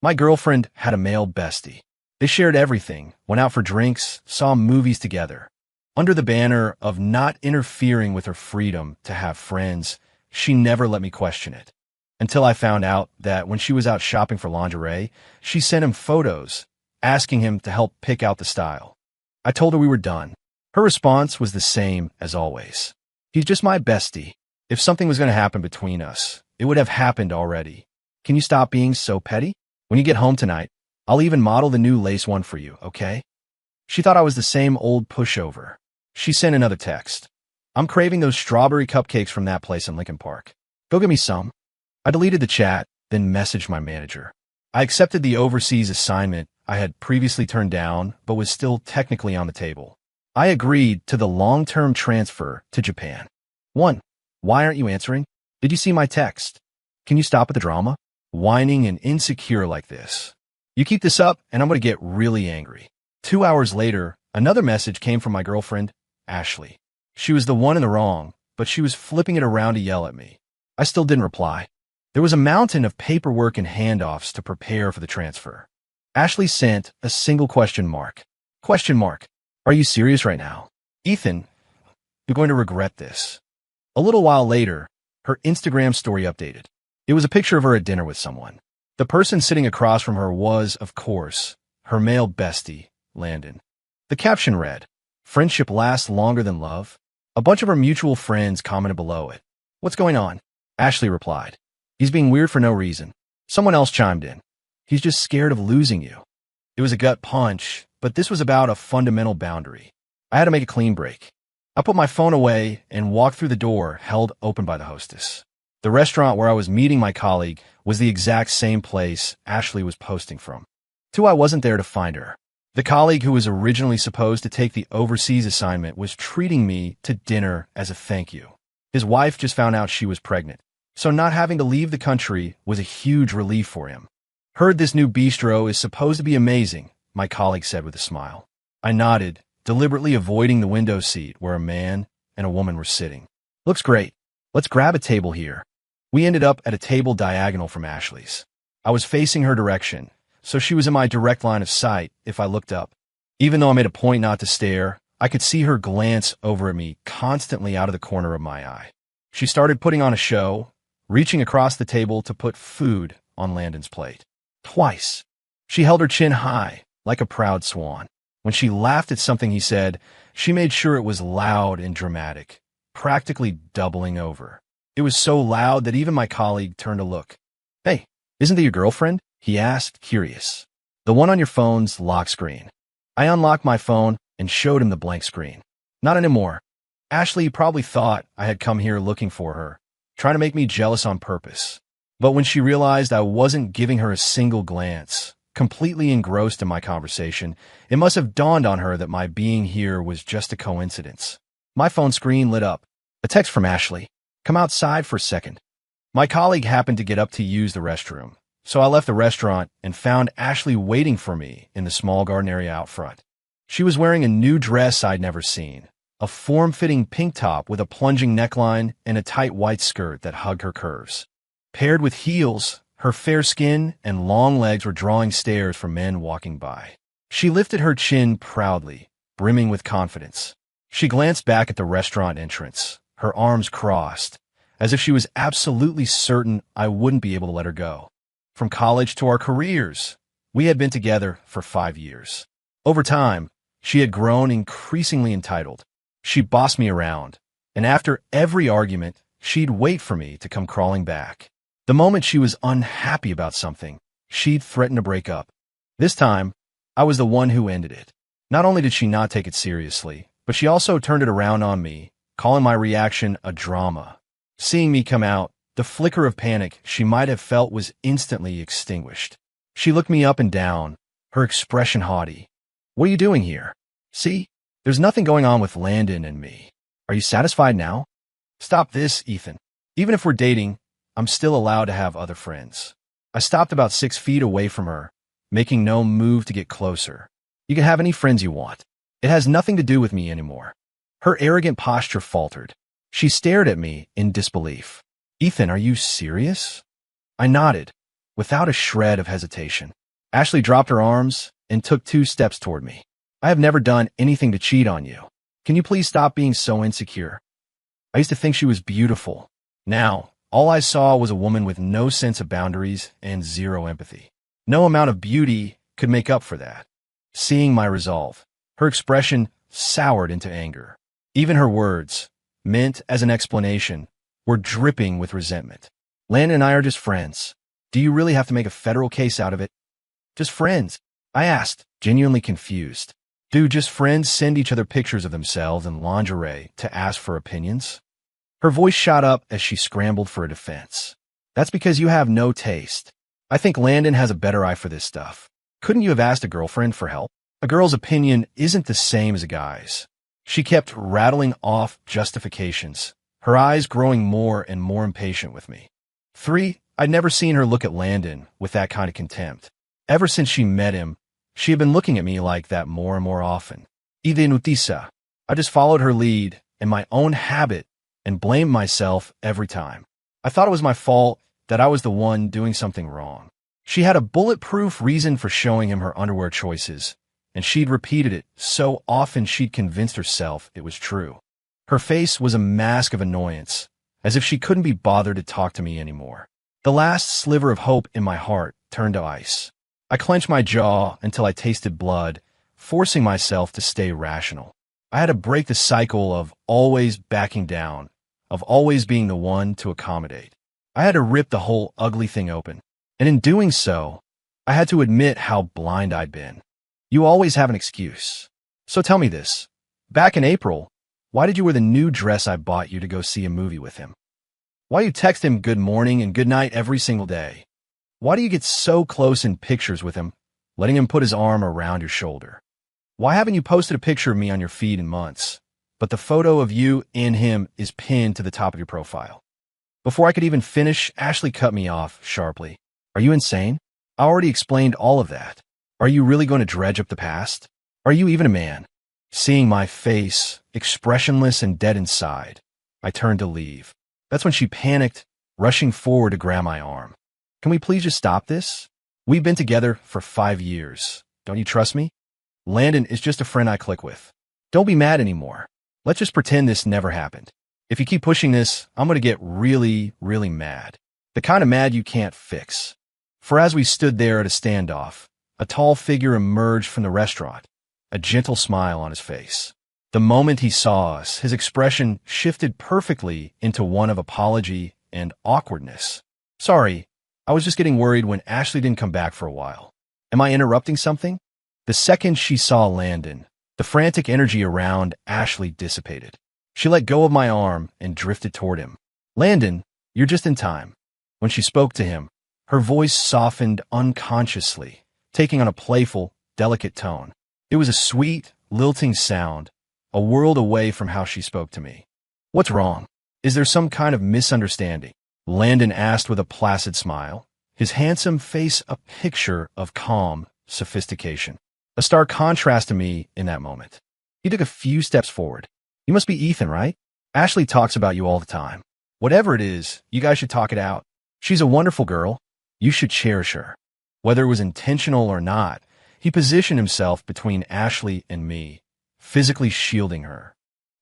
My girlfriend had a male bestie. They shared everything, went out for drinks, saw movies together. Under the banner of not interfering with her freedom to have friends, she never let me question it. Until I found out that when she was out shopping for lingerie, she sent him photos, asking him to help pick out the style. I told her we were done. Her response was the same as always. He's just my bestie. If something was going to happen between us, it would have happened already. Can you stop being so petty? When you get home tonight, I'll even model the new lace one for you, okay? She thought I was the same old pushover. She sent another text. I'm craving those strawberry cupcakes from that place in Lincoln Park. Go get me some. I deleted the chat, then messaged my manager. I accepted the overseas assignment I had previously turned down, but was still technically on the table. I agreed to the long-term transfer to Japan. 1. Why aren't you answering? Did you see my text? Can you stop with the drama? Whining and insecure like this. You keep this up, and I'm going to get really angry. 2 hours later, another message came from my girlfriend, Ashley. She was the one in the wrong, but she was flipping it around to yell at me. I still didn't reply. There was a mountain of paperwork and handoffs to prepare for the transfer. Ashley sent a single question mark. Question mark. Are you serious right now? Ethan, you're going to regret this. A little while later, her Instagram story updated. It was a picture of her at dinner with someone. The person sitting across from her was, of course, her male bestie, Landon. The caption read, "Friendship lasts longer than love." A bunch of her mutual friends commented below it. What's going on? Ashley replied, "He's being weird for no reason." Someone else chimed in. "He's just scared of losing you." It was a gut punch, but this was about a fundamental boundary. I had to make a clean break. I put my phone away and walked through the door held open by the hostess. The restaurant where I was meeting my colleague was the exact same place Ashley was posting from. I wasn't there to find her. The colleague who was originally supposed to take the overseas assignment was treating me to dinner as a thank you. His wife just found out she was pregnant, so not having to leave the country was a huge relief for him. Heard this new bistro is supposed to be amazing, my colleague said with a smile. I nodded, deliberately avoiding the window seat where a man and a woman were sitting. Looks great. Let's grab a table here. We ended up at a table diagonal from Ashley's. I was facing her direction, so she was in my direct line of sight if I looked up. Even though I made a point not to stare, I could see her glance over at me constantly out of the corner of my eye. She started putting on a show, reaching across the table to put food on Landon's plate. Twice. She held her chin high, like a proud swan. When she laughed at something he said, she made sure it was loud and dramatic, practically doubling over. It was so loud that even my colleague turned to look. Hey, isn't that your girlfriend? He asked, curious. The one on your phone's lock screen. I unlocked my phone and showed him the blank screen. Not anymore. Ashley probably thought I had come here looking for her, trying to make me jealous on purpose. But when she realized I wasn't giving her a single glance, completely engrossed in my conversation, it must have dawned on her that my being here was just a coincidence. My phone screen lit up. A text from Ashley. Come outside for a second. My colleague happened to get up to use the restroom, so I left the restaurant and found Ashley waiting for me in the small garden area out front. She was wearing a new dress I'd never seen, a form-fitting pink top with a plunging neckline and a tight white skirt that hugged her curves. Paired with heels, her fair skin and long legs were drawing stares from men walking by. She lifted her chin proudly, brimming with confidence. She glanced back at the restaurant entrance, her arms crossed, as if she was absolutely certain I wouldn't be able to let her go. From college to our careers, we had been together for 5 years. Over time, she had grown increasingly entitled. She bossed me around, and after every argument, she'd wait for me to come crawling back. The moment she was unhappy about something, she'd threaten to break up. This time, I was the one who ended it. Not only did she not take it seriously, but she also turned it around on me, calling my reaction a drama. Seeing me come out, the flicker of panic she might have felt was instantly extinguished. She looked me up and down, her expression haughty. What are you doing here? See, there's nothing going on with Landon and me. Are you satisfied now? Stop this, Ethan. Even if we're dating, I'm still allowed to have other friends. I stopped about 6 feet away from her, making no move to get closer. You can have any friends you want. It has nothing to do with me anymore. Her arrogant posture faltered. She stared at me in disbelief. Ethan, are you serious? I nodded. without a shred of hesitation. Ashley dropped her arms and took 2 steps toward me. I have never done anything to cheat on you. Can you please stop being so insecure? I used to think she was beautiful. Now, all I saw was a woman with no sense of boundaries and zero empathy. No amount of beauty could make up for that. Seeing my resolve, her expression soured into anger. Even her words, meant as an explanation, were dripping with resentment. Landon and I are just friends. Do you really have to make a federal case out of it? Just friends, I asked, genuinely confused. Do just friends send each other pictures of themselves in lingerie to ask for opinions? Her voice shot up as she scrambled for a defense. That's because you have no taste. I think Landon has a better eye for this stuff. Couldn't you have asked a girlfriend for help? A girl's opinion isn't the same as a guy's. She kept rattling off justifications, her eyes growing more and more impatient with me. 3, I'd never seen her look at Landon with that kind of contempt. Ever since she met him, she had been looking at me like that more and more often. Idenutisa. I just followed her lead and my own habit and blamed myself every time. I thought it was my fault, that I was the one doing something wrong. She had a bulletproof reason for showing him her underwear choices, and she'd repeated it so often she'd convinced herself it was true. Her face was a mask of annoyance, as if she couldn't be bothered to talk to me anymore. The last sliver of hope in my heart turned to ice. I clenched my jaw until I tasted blood, forcing myself to stay rational. I had to break the cycle of always backing down, of always being the one to accommodate. I had to rip the whole ugly thing open. And in doing so, I had to admit how blind I'd been. You always have an excuse. So tell me this. Back in April, why did you wear the new dress I bought you to go see a movie with him? Why do you text him good morning and good night every single day? Why do you get so close in pictures with him, letting him put his arm around your shoulder? Why haven't you posted a picture of me on your feed in months, but the photo of you and him is pinned to the top of your profile? Before I could even finish, Ashley cut me off sharply. Are you insane? I already explained all of that. Are you really going to dredge up the past? Are you even a man? Seeing my face, expressionless and dead inside, I turned to leave. That's when she panicked, rushing forward to grab my arm. Can we please just stop this? We've been together for 5 years. Don't you trust me? Landon is just a friend I click with. Don't be mad anymore. Let's just pretend this never happened. If you keep pushing this, I'm going to get really, really mad. The kind of mad you can't fix. For as we stood there at a standoff, a tall figure emerged from the restaurant, a gentle smile on his face. The moment he saw us, his expression shifted perfectly into one of apology and awkwardness. Sorry, I was just getting worried when Ashley didn't come back for a while. Am I interrupting something? The second she saw Landon, the frantic energy around Ashley dissipated. She let go of my arm and drifted toward him. Landon, you're just in time. When she spoke to him, her voice softened unconsciously, taking on a playful, delicate tone. It was a sweet, lilting sound, a world away from how she spoke to me. What's wrong? Is there some kind of misunderstanding? Landon asked with a placid smile, his handsome face a picture of calm sophistication. A stark contrast to me in that moment. He took a few steps forward. You must be Ethan, right? Ashley talks about you all the time. Whatever it is, you guys should talk it out. She's a wonderful girl. You should cherish her. Whether it was intentional or not, he positioned himself between Ashley and me, physically shielding her.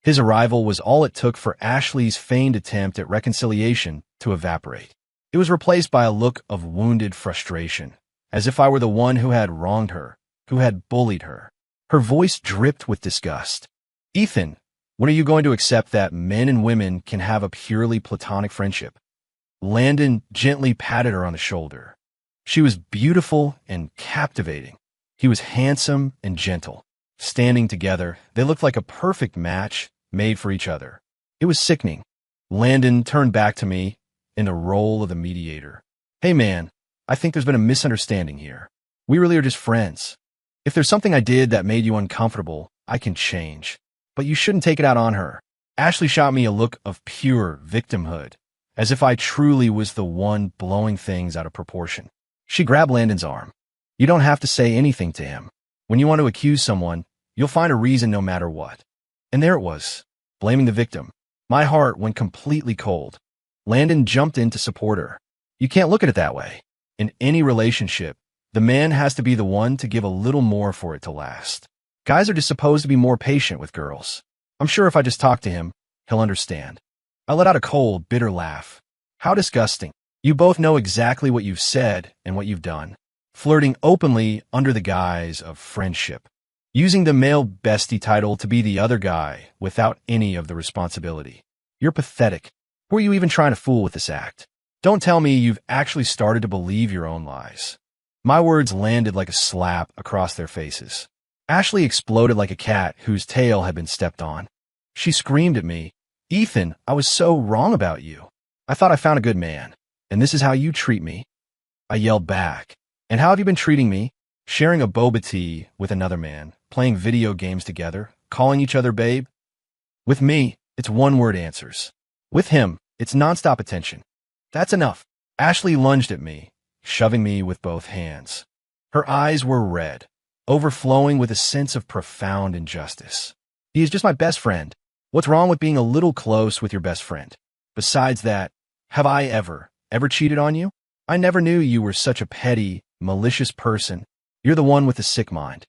His arrival was all it took for Ashley's feigned attempt at reconciliation to evaporate. It was replaced by a look of wounded frustration, as if I were the one who had wronged her, who had bullied her. Her voice dripped with disgust. Ethan, when are you going to accept that men and women can have a purely platonic friendship? Landon gently patted her on the shoulder. She was beautiful and captivating. He was handsome and gentle. Standing together, they looked like a perfect match made for each other. It was sickening. Landon turned back to me in the role of the mediator. Hey man, I think there's been a misunderstanding here. We really are just friends. If there's something I did that made you uncomfortable, I can change. But you shouldn't take it out on her. Ashley shot me a look of pure victimhood, as if I truly was the one blowing things out of proportion. She grabbed Landon's arm. You don't have to say anything to him. When you want to accuse someone, you'll find a reason no matter what. And there it was, blaming the victim. My heart went completely cold. Landon jumped in to support her. You can't look at it that way. In any relationship, the man has to be the one to give a little more for it to last. Guys are just supposed to be more patient with girls. I'm sure if I just talk to him, he'll understand. I let out a cold, bitter laugh. How disgusting. You both know exactly what you've said and what you've done. Flirting openly under the guise of friendship. Using the male bestie title to be the other guy without any of the responsibility. You're pathetic. Who are you even trying to fool with this act? Don't tell me you've actually started to believe your own lies. My words landed like a slap across their faces. Ashley exploded like a cat whose tail had been stepped on. She screamed at me, "Ethan, I was so wrong about you. I thought I found a good man, and this is how you treat me." I yelled back, "And how have you been treating me? Sharing a boba tea with another man, playing video games together, calling each other babe?" With me, it's one-word answers. With him, it's nonstop attention. That's enough. Ashley lunged at me, shoving me with both hands. Her eyes were red, overflowing with a sense of profound injustice. He is just my best friend. What's wrong with being a little close with your best friend? Besides that, have I ever cheated on you? I never knew you were such a petty, malicious person. You're the one with the sick mind.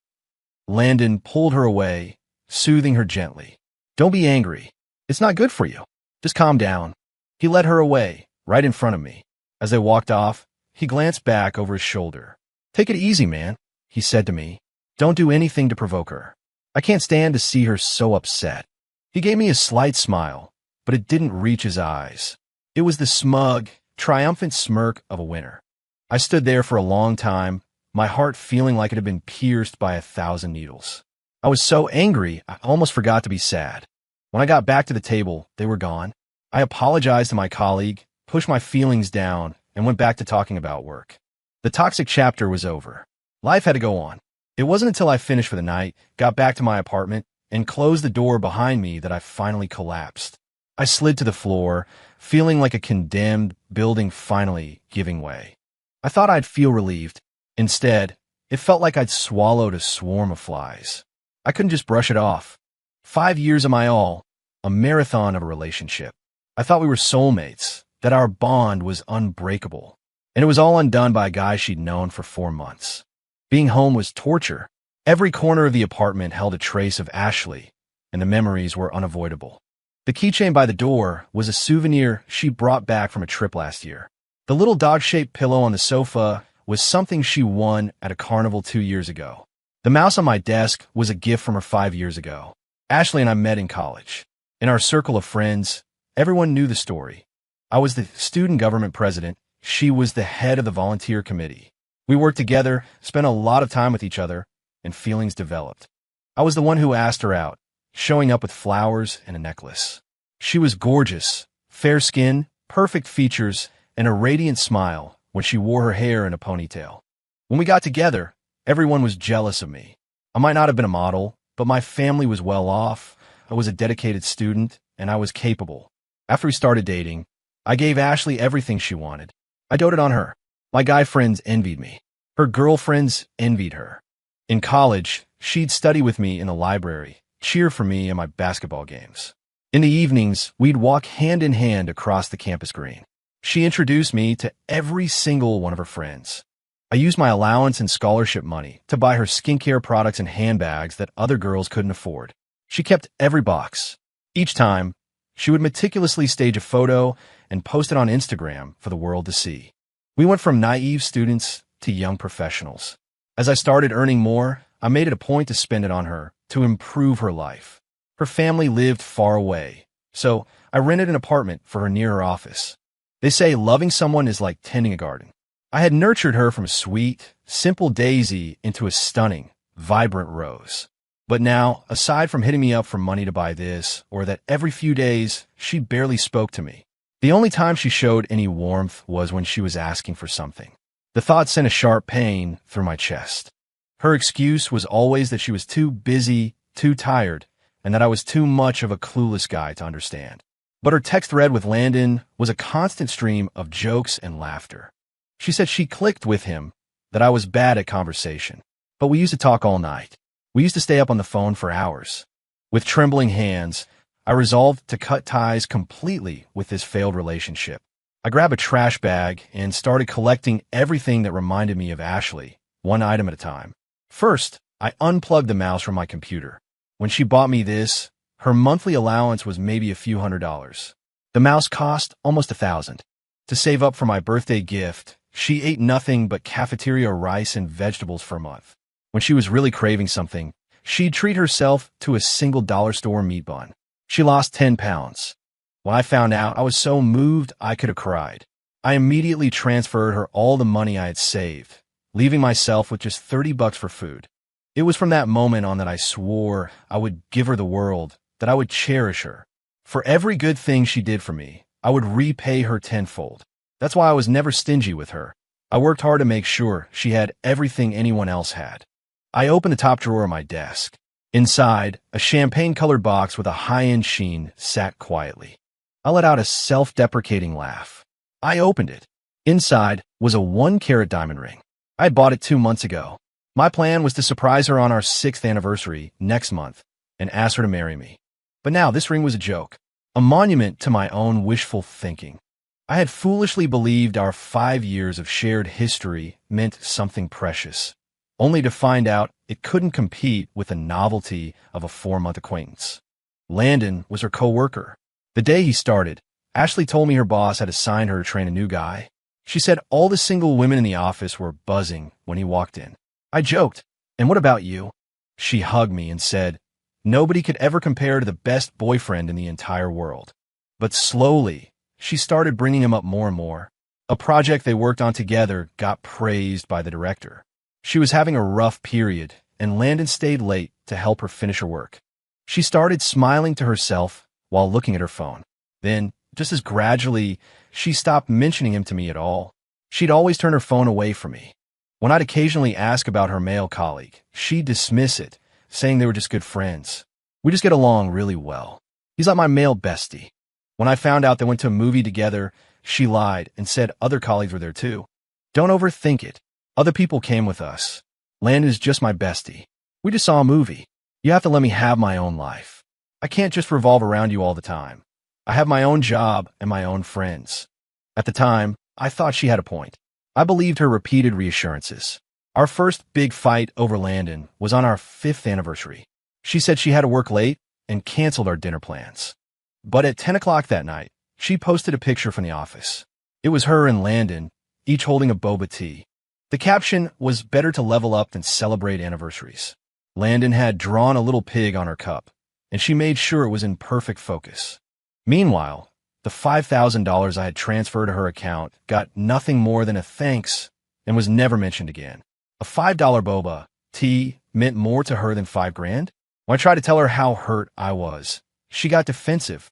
Landon pulled her away, soothing her gently. Don't be angry. It's not good for you. Just calm down. He led her away, right in front of me. As they walked off, he glanced back over his shoulder. Take it easy, man, he said to me. Don't do anything to provoke her. I can't stand to see her so upset. He gave me a slight smile, but it didn't reach his eyes. It was the smug, triumphant smirk of a winner. I stood there for a long time, my heart feeling like it had been pierced by 1,000 needles. I was so angry, I almost forgot to be sad. When I got back to the table, they were gone. I apologized to my colleague, pushed my feelings down, and went back to talking about work. The toxic chapter was over. Life had to go on. It wasn't until I finished for the night, got back to my apartment, and closed the door behind me that I finally collapsed. I slid to the floor, feeling like a condemned building finally giving way. I thought I'd feel relieved. Instead, it felt like I'd swallowed a swarm of flies. I couldn't just brush it off. 5 years of my all, a marathon of a relationship. I thought we were soulmates, that our bond was unbreakable. And it was all undone by a guy she'd known for 4 months. Being home was torture. Every corner of the apartment held a trace of Ashley, and the memories were unavoidable. The keychain by the door was a souvenir she brought back from a trip last year. The little dog-shaped pillow on the sofa was something she won at a carnival 2 years ago. The mouse on my desk was a gift from her 5 years ago. Ashley and I met in college. In our circle of friends, everyone knew the story. I was the student government president. She was the head of the volunteer committee. We worked together, spent a lot of time with each other, and feelings developed. I was the one who asked her out, showing up with flowers and a necklace. She was gorgeous, fair skin, perfect features, and a radiant smile when she wore her hair in a ponytail. When we got together, everyone was jealous of me. I might not have been a model, but my family was well off, I was a dedicated student, and I was capable. After we started dating, I gave Ashley everything she wanted. I doted on her. My guy friends envied me. Her girlfriends envied her. In college, she'd study with me in the library, cheer for me in my basketball games. In the evenings, we'd walk hand in hand across the campus green. She introduced me to every single one of her friends. I used my allowance and scholarship money to buy her skincare products and handbags that other girls couldn't afford. She kept every box. Each time, she would meticulously stage a photo and post it on Instagram for the world to see. We went from naive students to young professionals. As I started earning more, I made it a point to spend it on her, to improve her life. Her family lived far away, so I rented an apartment for her near her office. They say loving someone is like tending a garden. I had nurtured her from a sweet, simple daisy into a stunning, vibrant rose. But now, aside from hitting me up for money to buy this, or that every few days, she barely spoke to me. The only time she showed any warmth was when she was asking for something. The thought sent a sharp pain through my chest. Her excuse was always that she was too busy, too tired, and that I was too much of a clueless guy to understand. But her text thread with Landon was a constant stream of jokes and laughter. She said she clicked with him, that I was bad at conversation. But we used to talk all night. We used to stay up on the phone for hours. With trembling hands, I resolved to cut ties completely with this failed relationship. I grabbed a trash bag and started collecting everything that reminded me of Ashley, one item at a time. First, I unplugged the mouse from my computer. When she bought me this, her monthly allowance was maybe a few $100s. The mouse cost almost $1,000. To save up for my birthday gift, she ate nothing but cafeteria rice and vegetables for a month. When she was really craving something, she'd treat herself to a single dollar store meat bun. She lost 10 pounds. When I found out, I was so moved I could have cried. I immediately transferred her all the money I had saved, leaving myself with just $30 for food. It was from that moment on that I swore I would give her the world, that I would cherish her. For every good thing she did for me, I would repay her tenfold. That's why I was never stingy with her. I worked hard to make sure she had everything anyone else had. I opened the top drawer of my desk. Inside, a champagne-colored box with a high-end sheen sat quietly. I let out a self-deprecating laugh. I opened it. Inside was a 1-carat diamond ring. I had bought it 2 months ago. My plan was to surprise her on our 6th anniversary next month and ask her to marry me. But now this ring was a joke, a monument to my own wishful thinking. I had foolishly believed our 5 years of shared history meant something precious, only to find out it couldn't compete with the novelty of a 4-month acquaintance. Landon was her co-worker. The day he started, Ashley told me her boss had assigned her to train a new guy. She said all the single women in the office were buzzing when he walked in. I joked, "And what about you?" She hugged me and said, "Nobody could ever compare to the best boyfriend in the entire world." But slowly, she started bringing him up more and more. A project they worked on together got praised by the director. She was having a rough period, and Landon stayed late to help her finish her work. She started smiling to herself while looking at her phone. Then, just as gradually, she stopped mentioning him to me at all. She'd always turn her phone away from me. When I'd occasionally ask about her male colleague, she'd dismiss it, saying they were just good friends. We just get along really well. He's like my male bestie. When I found out they went to a movie together, she lied and said other colleagues were there too. Don't overthink it. Other people came with us. Landon is just my bestie. We just saw a movie. You have to let me have my own life. I can't just revolve around you all the time. I have my own job and my own friends. At the time, I thought she had a point. I believed her repeated reassurances. Our first big fight over Landon was on our 5th anniversary. She said she had to work late and canceled our dinner plans. But at 10 o'clock that night, she posted a picture from the office. It was her and Landon, each holding a boba tea. The caption was better to level up than celebrate anniversaries. Landon had drawn a little pig on her cup, and she made sure it was in perfect focus. Meanwhile, the $5,000 I had transferred to her account got nothing more than a thanks and was never mentioned again. A $5 boba tea meant more to her than $5,000? When I tried to tell her how hurt I was, she got defensive.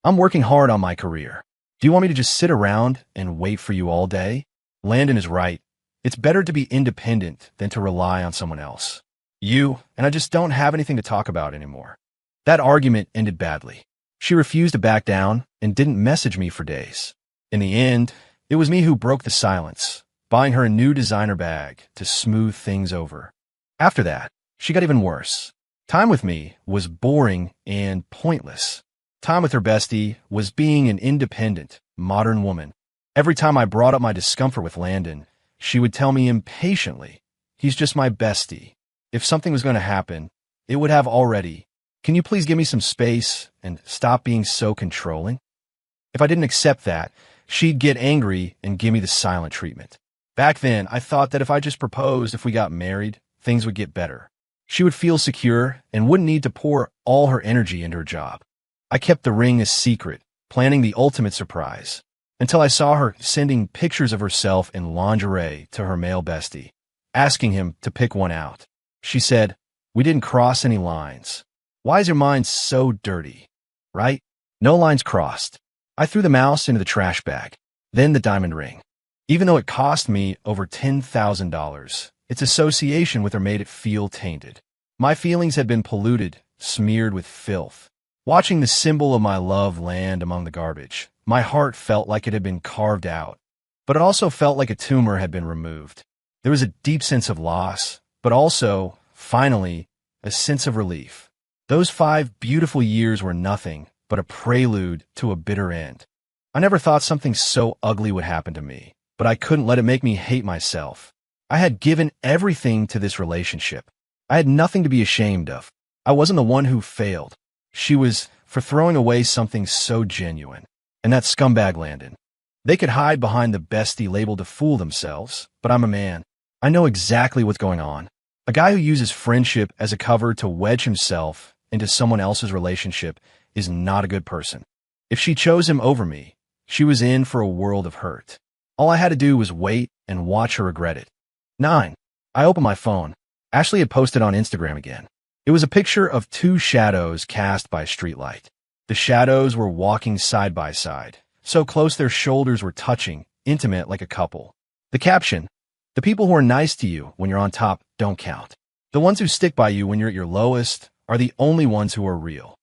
"I'm working hard on my career. Do you want me to just sit around and wait for you all day?" Landon is right. It's better to be independent than to rely on someone else. You and I just don't have anything to talk about anymore. That argument ended badly. She refused to back down and didn't message me for days. In the end, it was me who broke the silence, buying her a new designer bag to smooth things over. After that, she got even worse. Time with me was boring and pointless. Time with her bestie was being an independent, modern woman. Every time I brought up my discomfort with Landon, she would tell me impatiently, "He's just my bestie. If something was going to happen, it would have already. Can you please give me some space and stop being so controlling?" If I didn't accept that, she'd get angry and give me the silent treatment. Back then, I thought that if I just proposed if we got married, things would get better. She would feel secure and wouldn't need to pour all her energy into her job. I kept the ring a secret, planning the ultimate surprise, until I saw her sending pictures of herself in lingerie to her male bestie, asking him to pick one out. She said, "We didn't cross any lines. Why is your mind so dirty?" Right? No lines crossed. I threw the mouse into the trash bag, then the diamond ring. Even though it cost me over $10,000, its association with her made it feel tainted. My feelings had been polluted, smeared with filth. Watching the symbol of my love land among the garbage, my heart felt like it had been carved out, but it also felt like a tumor had been removed. There was a deep sense of loss, but also, finally, a sense of relief. Those 5 beautiful years were nothing but a prelude to a bitter end. I never thought something so ugly would happen to me, but I couldn't let it make me hate myself. I had given everything to this relationship. I had nothing to be ashamed of. I wasn't the one who failed. She was for throwing away something so genuine. And that scumbag Landon. They could hide behind the bestie label to fool themselves, but I'm a man. I know exactly what's going on. A guy who uses friendship as a cover to wedge himself into someone else's relationship is not a good person. If she chose him over me, she was in for a world of hurt. All I had to do was wait and watch her regret it. 9. I opened my phone. Ashley had posted on Instagram again. It was a picture of two shadows cast by a streetlight. The shadows were walking side by side, so close their shoulders were touching, intimate like a couple. The caption: the people who are nice to you when you're on top don't count. The ones who stick by you when you're at your lowest are the only ones who are real.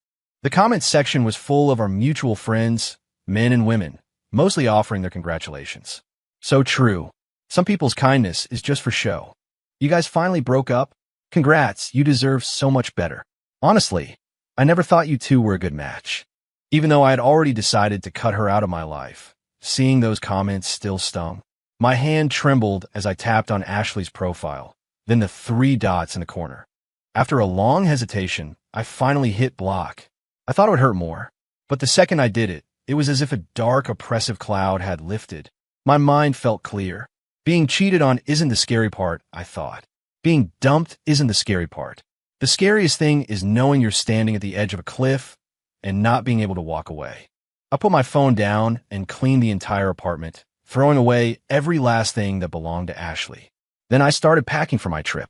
The comment section was full of our mutual friends, men and women, mostly offering their congratulations. So true. Some people's kindness is just for show. You guys finally broke up? Congrats, you deserve so much better. Honestly, I never thought you two were a good match. Even though I had already decided to cut her out of my life, seeing those comments still stung. My hand trembled as I tapped on Ashley's profile, then the 3 dots in the corner. After a long hesitation, I finally hit block. I thought it would hurt more, but the second I did it, it was as if a dark, oppressive cloud had lifted. My mind felt clear. Being cheated on isn't the scary part, I thought. Being dumped isn't the scary part. The scariest thing is knowing you're standing at the edge of a cliff and not being able to walk away. I put my phone down and cleaned the entire apartment, throwing away every last thing that belonged to Ashley. Then I started packing for my trip.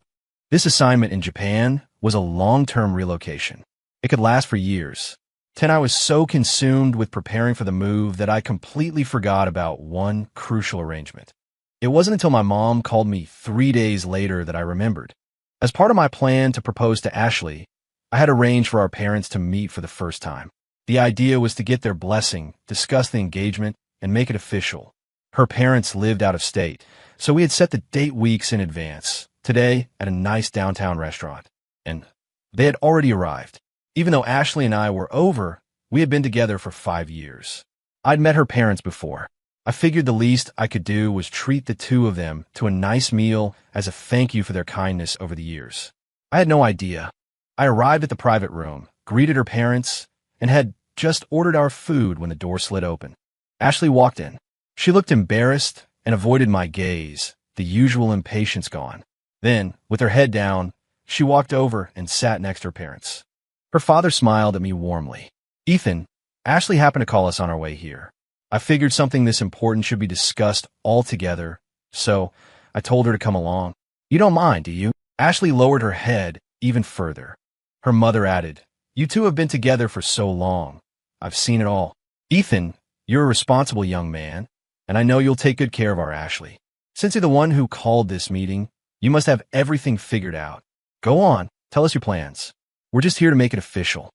This assignment in Japan was a long-term relocation. It could last for years. I was so consumed with preparing for the move that I completely forgot about one crucial arrangement. It wasn't until my mom called me 3 days later that I remembered. As part of my plan to propose to Ashley, I had arranged for our parents to meet for the first time. The idea was to get their blessing, discuss the engagement, and make it official. Her parents lived out of state, so we had set the date weeks in advance, today at a nice downtown restaurant. And they had already arrived. Even though Ashley and I were over, we had been together for 5 years. I'd met her parents before. I figured the least I could do was treat the two of them to a nice meal as a thank you for their kindness over the years. I had no idea. I arrived at the private room, greeted her parents, and had just ordered our food when the door slid open. Ashley walked in. She looked embarrassed and avoided my gaze, the usual impatience gone. Then, with her head down, she walked over and sat next to her parents. Her father smiled at me warmly. Ethan, Ashley happened to call us on our way here. I figured something this important should be discussed all together, so I told her to come along. You don't mind, do you? Ashley lowered her head even further. Her mother added, you two have been together for so long. I've seen it all. Ethan, you're a responsible young man, and I know you'll take good care of our Ashley. Since you're the one who called this meeting, you must have everything figured out. Go on, tell us your plans. We're just here to make it official.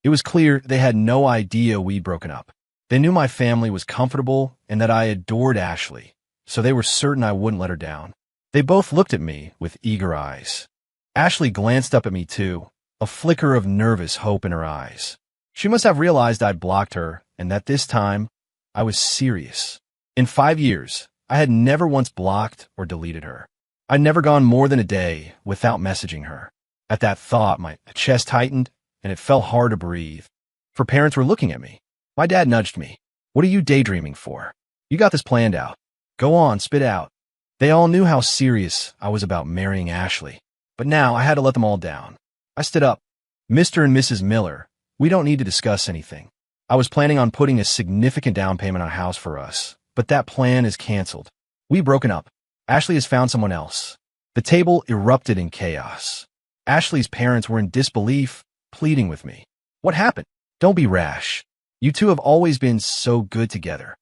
It was clear they had no idea we'd broken up. They knew my family was comfortable and that I adored Ashley, so they were certain I wouldn't let her down. They both looked at me with eager eyes. Ashley glanced up at me too, a flicker of nervous hope in her eyes. She must have realized I'd blocked her and that this time I was serious. In 5 years, I had never once blocked or deleted her. I'd never gone more than a day without messaging her. At that thought, my chest tightened and it felt hard to breathe. Her parents were looking at me. My dad nudged me. What are you daydreaming for? You got this planned out. Go on, spit out. They all knew how serious I was about marrying Ashley, but now I had to let them all down. I stood up. Mr. and Mrs. Miller, we don't need to discuss anything. I was planning on putting a significant down payment on a house for us, but that plan is canceled. We've broken up. Ashley has found someone else. The table erupted in chaos. Ashley's parents were in disbelief, pleading with me. What happened? Don't be rash. You two have always been so good together.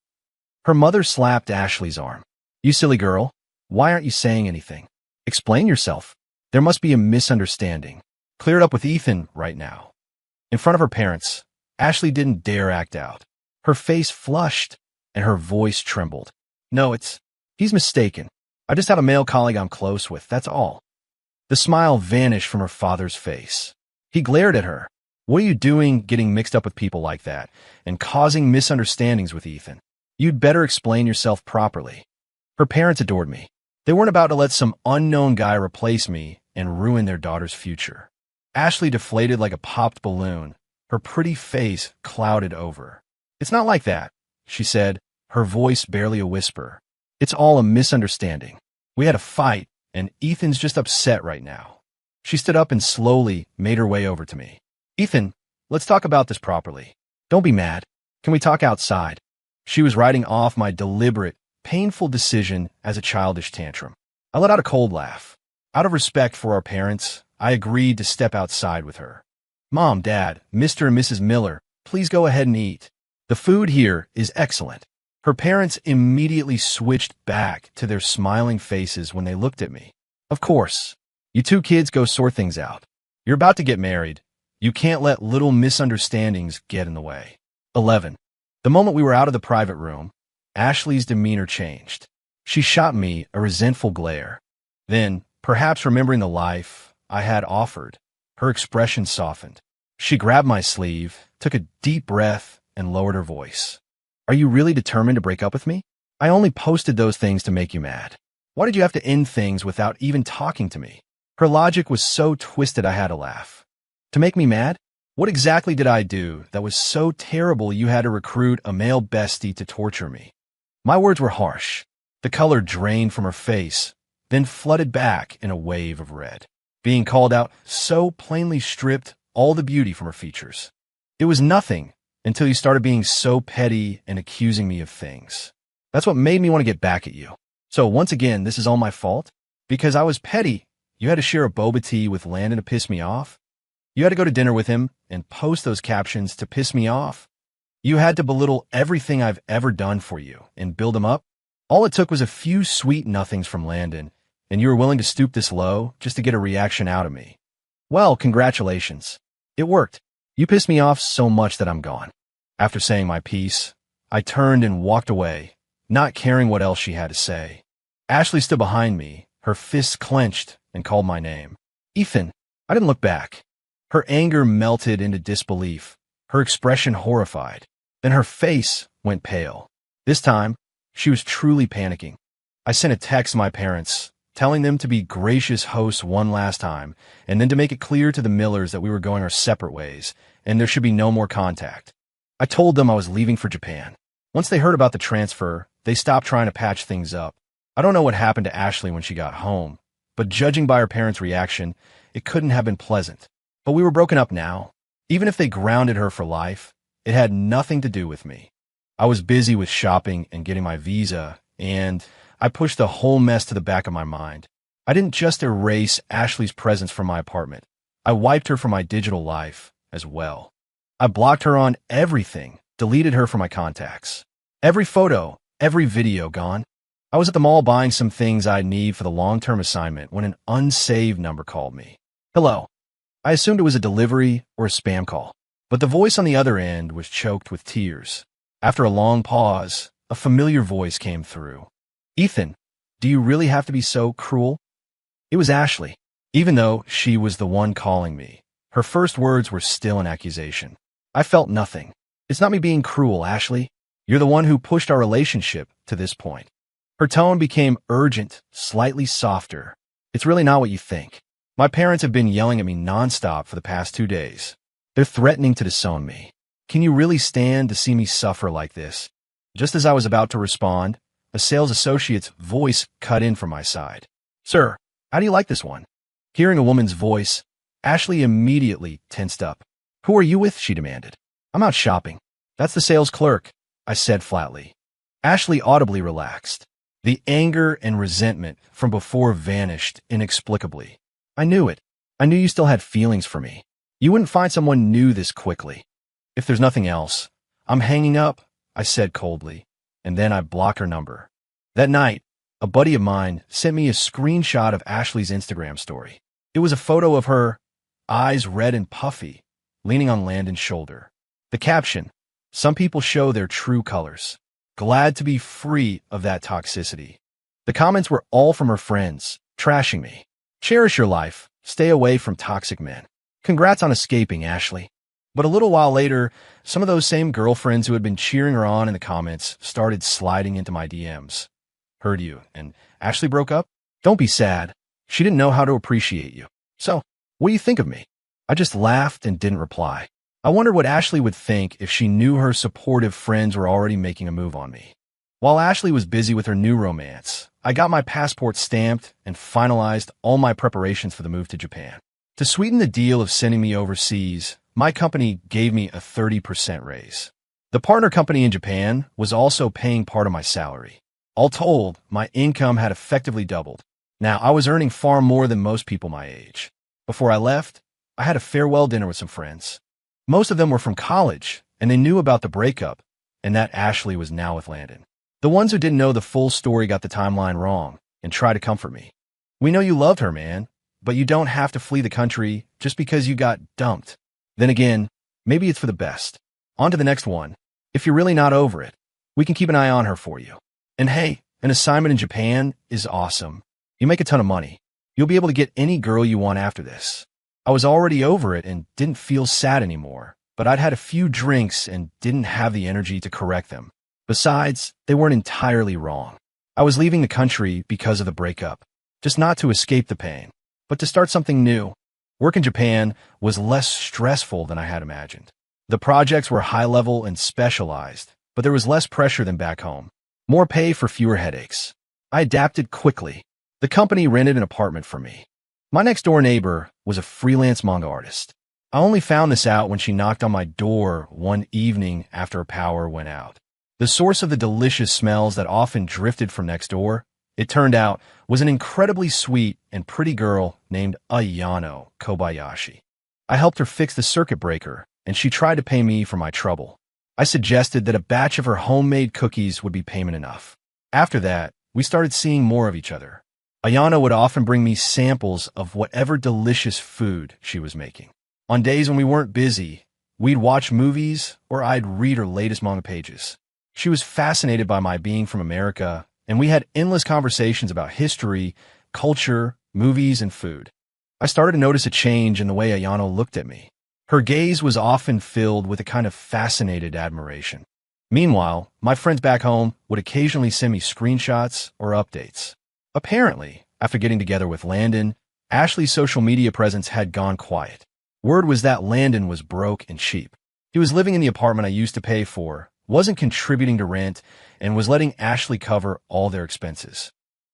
Her mother slapped Ashley's arm. You silly girl. Why aren't you saying anything? Explain yourself. There must be a misunderstanding. Clear it up with Ethan right now. In front of her parents, Ashley didn't dare act out. Her face flushed and her voice trembled. No, he's mistaken. I just have a male colleague I'm close with, that's all. The smile vanished from her father's face. He glared at her. What are you doing getting mixed up with people like that and causing misunderstandings with Ethan? You'd better explain yourself properly. Her parents adored me. They weren't about to let some unknown guy replace me and ruin their daughter's future. Ashley deflated like a popped balloon, her pretty face clouded over. It's not like that, she said, her voice barely a whisper. It's all a misunderstanding. We had a fight, and Ethan's just upset right now. She stood up and slowly made her way over to me. Ethan, let's talk about this properly. Don't be mad. Can we talk outside? She was writing off my deliberate, painful decision as a childish tantrum. I let out a cold laugh. Out of respect for our parents, I agreed to step outside with her. Mom, Dad, Mr. and Mrs. Miller, please go ahead and eat. The food here is excellent. Her parents immediately switched back to their smiling faces when they looked at me. Of course. You two kids go sort things out. You're about to get married. You can't let little misunderstandings get in the way. 11. The moment we were out of the private room, Ashley's demeanor changed. She shot me a resentful glare. Then, perhaps remembering the life I had offered, her expression softened. She grabbed my sleeve, took a deep breath, and lowered her voice. Are you really determined to break up with me? I only posted those things to make you mad. Why did you have to end things without even talking to me? Her logic was so twisted I had to laugh. To make me mad? What exactly did I do that was so terrible you had to recruit a male bestie to torture me? My words were harsh. The color drained from her face, then flooded back in a wave of red. Being called out so plainly stripped all the beauty from her features. It was nothing until you started being so petty and accusing me of things. That's what made me want to get back at you. So once again, this is all my fault? Because I was petty, you had to share a boba tea with Landon to piss me off? You had to go to dinner with him and post those captions to piss me off? You had to belittle everything I've ever done for you and build him up? All it took was a few sweet nothings from Landon, and you were willing to stoop this low just to get a reaction out of me. Well, congratulations. It worked. You pissed me off so much that I'm gone. After saying my piece, I turned and walked away, not caring what else she had to say. Ashley stood behind me, her fists clenched, and called my name. Ethan. I didn't look back. Her anger melted into disbelief, her expression horrified. Then her face went pale. This time, she was truly panicking. I sent a text to my parents, telling them to be gracious hosts one last time, and then to make it clear to the Millers that we were going our separate ways, and there should be no more contact. I told them I was leaving for Japan. Once they heard about the transfer, they stopped trying to patch things up. I don't know what happened to Ashley when she got home, but judging by her parents' reaction, it couldn't have been pleasant. But we were broken up now. Even if they grounded her for life, it had nothing to do with me. I was busy with shopping and getting my visa, and I pushed the whole mess to the back of my mind. I didn't just erase Ashley's presence from my apartment. I wiped her from my digital life as well. I blocked her on everything, deleted her from my contacts. Every photo, every video gone. I was at the mall buying some things I'd need for the long-term assignment when an unsaved number called me. Hello. I assumed it was a delivery or a spam call, but the voice on the other end was choked with tears. After a long pause, a familiar voice came through. Ethan, do you really have to be so cruel? It was Ashley. Even though she was the one calling me, her first words were still an accusation. I felt nothing. It's not me being cruel, Ashley. You're the one who pushed our relationship to this point. Her tone became urgent, slightly softer. It's really not what you think. My parents have been yelling at me nonstop for the past 2 days. They're threatening to disown me. Can you really stand to see me suffer like this? Just as I was about to respond, a sales associate's voice cut in from my side. Sir, how do you like this one? Hearing a woman's voice, Ashley immediately tensed up. Who are you with? She demanded. I'm out shopping. That's the sales clerk, I said flatly. Ashley audibly relaxed. The anger and resentment from before vanished inexplicably. I knew it. I knew you still had feelings for me. You wouldn't find someone new this quickly. If there's nothing else, I'm hanging up, I said coldly, and then I blocked her number. That night, a buddy of mine sent me a screenshot of Ashley's Instagram story. It was a photo of her, eyes red and puffy, leaning on Landon's shoulder. The caption, some people show their true colors. Glad to be free of that toxicity. The comments were all from her friends, trashing me. Cherish your life. Stay away from toxic men. Congrats on escaping, Ashley. But a little while later, some of those same girlfriends who had been cheering her on in the comments started sliding into my DMs. Heard you, and Ashley broke up? Don't be sad. She didn't know how to appreciate you. So, what do you think of me? I just laughed and didn't reply. I wondered what Ashley would think if she knew her supportive friends were already making a move on me. While Ashley was busy with her new romance, I got my passport stamped and finalized all my preparations for the move to Japan. To sweeten the deal of sending me overseas, my company gave me a 30% raise. The partner company in Japan was also paying part of my salary. All told, my income had effectively doubled. Now, I was earning far more than most people my age. Before I left, I had a farewell dinner with some friends. Most of them were from college, and they knew about the breakup, and that Ashley was now with Landon. The ones who didn't know the full story got the timeline wrong and tried to comfort me. We know you loved her, man, but you don't have to flee the country just because you got dumped. Then again, maybe it's for the best. On to the next one. If you're really not over it, we can keep an eye on her for you. And hey, an assignment in Japan is awesome. You make a ton of money. You'll be able to get any girl you want after this. I was already over it and didn't feel sad anymore, but I'd had a few drinks and didn't have the energy to correct them. Besides, they weren't entirely wrong. I was leaving the country because of the breakup, just not to escape the pain, but to start something new. Work in Japan was less stressful than I had imagined. The projects were high-level and specialized, but there was less pressure than back home. More pay for fewer headaches. I adapted quickly. The company rented an apartment for me. My next-door neighbor was a freelance manga artist. I only found this out when she knocked on my door one evening after her power went out. The source of the delicious smells that often drifted from next door, it turned out, was an incredibly sweet and pretty girl named Ayano Kobayashi. I helped her fix the circuit breaker, and she tried to pay me for my trouble. I suggested that a batch of her homemade cookies would be payment enough. After that, we started seeing more of each other. Ayano would often bring me samples of whatever delicious food she was making. On days when we weren't busy, we'd watch movies or I'd read her latest manga pages. She was fascinated by my being from America, and we had endless conversations about history, culture, movies, and food. I started to notice a change in the way Ayano looked at me. Her gaze was often filled with a kind of fascinated admiration. Meanwhile, my friends back home would occasionally send me screenshots or updates. Apparently, after getting together with Landon, Ashley's social media presence had gone quiet. Word was that Landon was broke and cheap. He was living in the apartment I used to pay for, wasn't contributing to rent, and was letting Ashley cover all their expenses.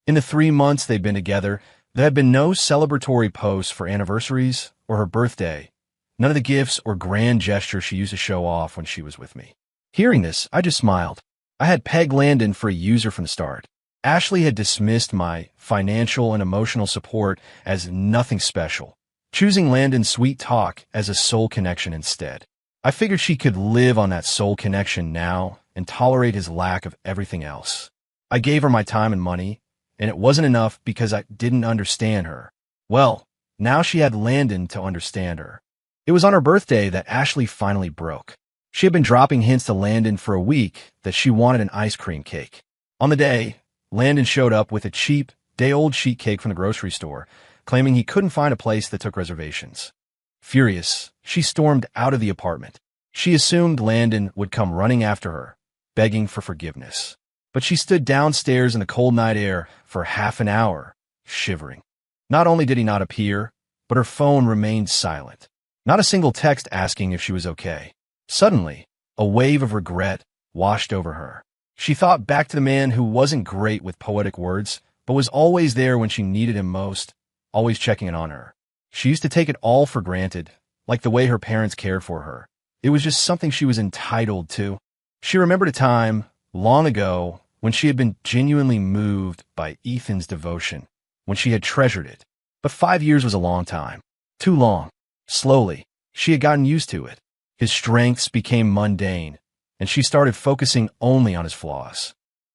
In the 3 months they'd been together, there had been no celebratory posts for anniversaries or her birthday, none of the gifts or grand gestures she used to show off when she was with me. Hearing this, I just smiled. I had pegged Landon for a user from the start. Ashley had dismissed my financial and emotional support as nothing special, choosing Landon's sweet talk as a soul connection instead. I figured she could live on that soul connection now and tolerate his lack of everything else. I gave her my time and money, and it wasn't enough because I didn't understand her. Well, now she had Landon to understand her. It was on her birthday that Ashley finally broke. She had been dropping hints to Landon for a week that she wanted an ice cream cake. On the day, Landon showed up with a cheap, day-old sheet cake from the grocery store, claiming he couldn't find a place that took reservations. Furious, she stormed out of the apartment. She assumed Landon would come running after her, begging for forgiveness. But she stood downstairs in the cold night air for half an hour, shivering. Not only did he not appear, but her phone remained silent. Not a single text asking if she was okay. Suddenly, a wave of regret washed over her. She thought back to the man who wasn't great with poetic words, but was always there when she needed him most, always checking in on her. She used to take it all for granted, like the way her parents cared for her. It was just something she was entitled to. She remembered a time, long ago, when she had been genuinely moved by Ethan's devotion, when she had treasured it. But 5 years was a long time. Too long. Slowly, she had gotten used to it. His strengths became mundane, and she started focusing only on his flaws.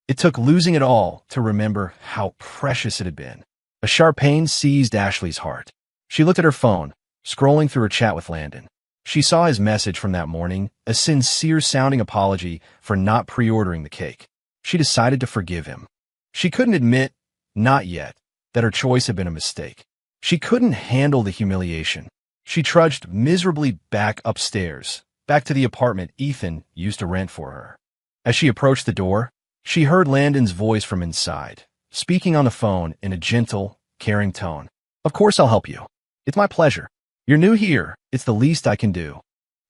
It took losing it all to remember how precious it had been. A sharp pain seized Ashley's heart. She looked at her phone, scrolling through her chat with Landon. She saw his message from that morning, a sincere-sounding apology for not pre-ordering the cake. She decided to forgive him. She couldn't admit, not yet, that her choice had been a mistake. She couldn't handle the humiliation. She trudged miserably back upstairs, back to the apartment Ethan used to rent for her. As she approached the door, she heard Landon's voice from inside, speaking on the phone in a gentle, caring tone. "Of course I'll help you. It's my pleasure. You're new here. It's the least I can do."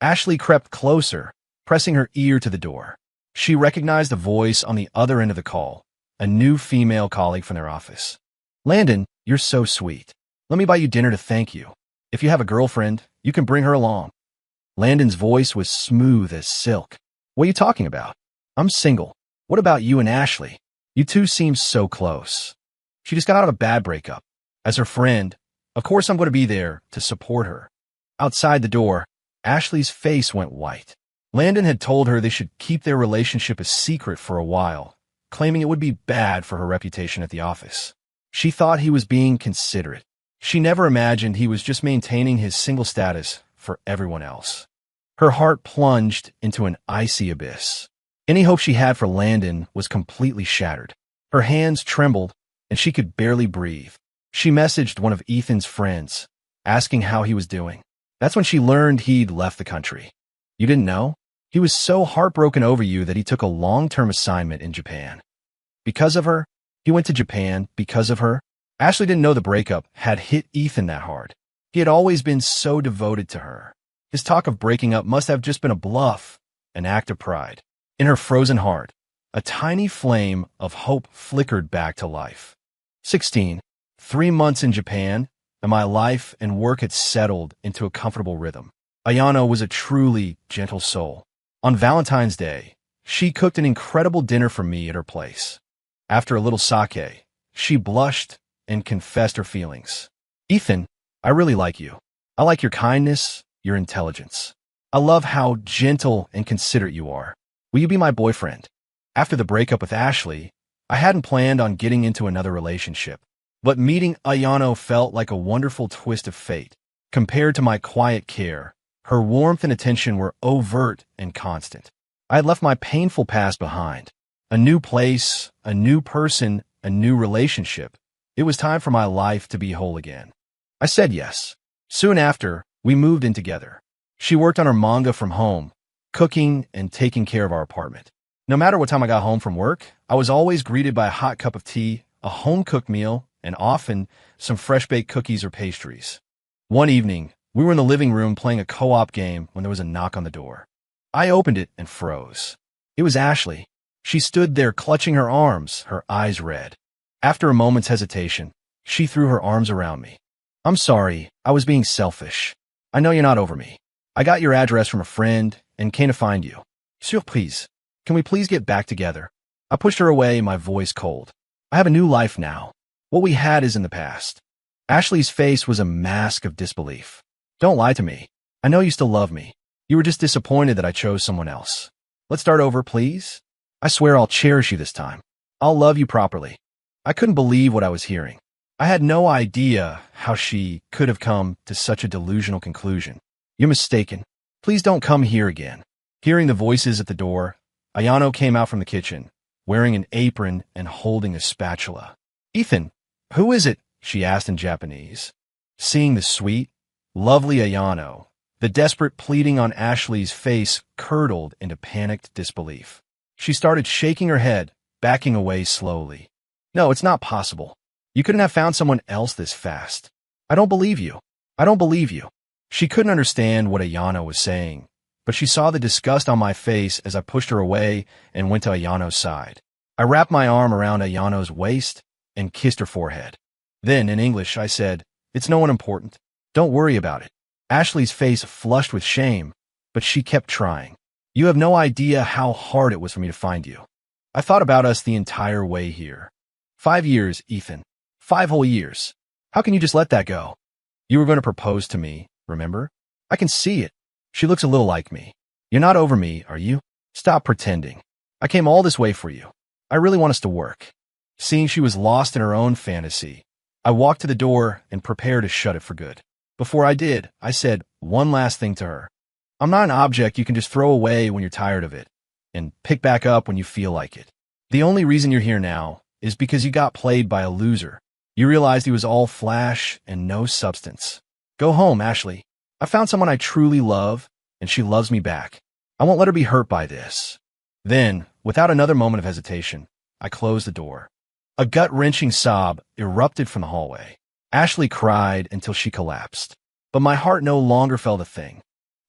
Ashley crept closer, pressing her ear to the door. She recognized the voice on the other end of the call, a new female colleague from their office. "Landon, you're so sweet. Let me buy you dinner to thank you. If you have a girlfriend, you can bring her along." Landon's voice was smooth as silk. "What are you talking about? I'm single. What about you and Ashley? You two seem so close." She just got out of a bad breakup. As her friend, of course I'm going to be there to support her. Outside the door, Ashley's face went white. Landon had told her they should keep their relationship a secret for a while, claiming it would be bad for her reputation at the office. She thought he was being considerate. She never imagined he was just maintaining his single status for everyone else. Her heart plunged into an icy abyss. Any hope she had for Landon was completely shattered. Her hands trembled, and she could barely breathe. She messaged one of Ethan's friends, asking how he was doing. That's when she learned he'd left the country. "You didn't know? He was so heartbroken over you that he took a long-term assignment in Japan." Because of her? He went to Japan because of her? Ashley didn't know the breakup had hit Ethan that hard. He had always been so devoted to her. His talk of breaking up must have just been a bluff, an act of pride. In her frozen heart, a tiny flame of hope flickered back to life. 16. 3 months in Japan, and my life and work had settled into a comfortable rhythm. Ayano was a truly gentle soul. On Valentine's Day, she cooked an incredible dinner for me at her place. After a little sake, she blushed and confessed her feelings. "Ethan, I really like you. I like your kindness, your intelligence. I love how gentle and considerate you are. Will you be my boyfriend?" After the breakup with Ashley, I hadn't planned on getting into another relationship, but meeting Ayano felt like a wonderful twist of fate. Compared to my quiet care, her warmth and attention were overt and constant. I had left my painful past behind. A new place, a new person, a new relationship. It was time for my life to be whole again. I said yes. Soon after, we moved in together. She worked on her manga from home, cooking and taking care of our apartment. No matter what time I got home from work, I was always greeted by a hot cup of tea, a home-cooked meal, and often some fresh-baked cookies or pastries. One evening, we were in the living room playing a co-op game when there was a knock on the door. I opened it and froze. It was Ashley. She stood there clutching her arms, her eyes red. After a moment's hesitation, she threw her arms around me. "I'm sorry, I was being selfish. I know you're not over me. I got your address from a friend and came to find you. Surprise. Can we please get back together?" I pushed her away, my voice cold. "I have a new life now. What we had is in the past." Ashley's face was a mask of disbelief. "Don't lie to me. I know you still love me. You were just disappointed that I chose someone else. Let's start over, please. I swear I'll cherish you this time. I'll love you properly." I couldn't believe what I was hearing. I had no idea how she could have come to such a delusional conclusion. "You're mistaken. Please don't come here again." Hearing the voices at the door, Ayano came out from the kitchen, wearing an apron and holding a spatula. "Ethan, who is it?" she asked in Japanese. Seeing the sweet, lovely Ayano, the desperate pleading on Ashley's face curdled into panicked disbelief. She started shaking her head, backing away slowly. "No, it's not possible. You couldn't have found someone else this fast. I don't believe you. I don't believe you." She couldn't understand what Ayano was saying, but she saw the disgust on my face as I pushed her away and went to Ayano's side. I wrapped my arm around Ayano's waist and kissed her forehead. Then, in English, I said, "It's no one important. Don't worry about it." Ashley's face flushed with shame, but she kept trying. "You have no idea how hard it was for me to find you. I thought about us the entire way here. 5 years, Ethan. 5 whole years. How can you just let that go? You were going to propose to me, remember? I can see it. She looks a little like me. You're not over me, are you? Stop pretending. I came all this way for you. I really want us to work." Seeing she was lost in her own fantasy, I walked to the door and prepared to shut it for good. Before I did, I said one last thing to her. "I'm not an object you can just throw away when you're tired of it, and pick back up when you feel like it. The only reason you're here now is because you got played by a loser. You realized he was all flash and no substance. Go home, Ashley. I found someone I truly love, and she loves me back. I won't let her be hurt by this. Then, without another moment of hesitation, I closed the door. A gut-wrenching sob erupted from the hallway. Ashley cried until she collapsed. But my heart no longer felt a thing.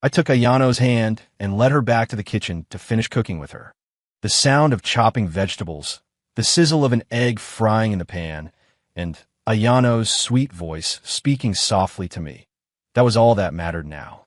I took Ayano's hand and led her back to the kitchen to finish cooking with her. The sound of chopping vegetables, the sizzle of an egg frying in the pan, and Ayano's sweet voice speaking softly to me. That was all that mattered now.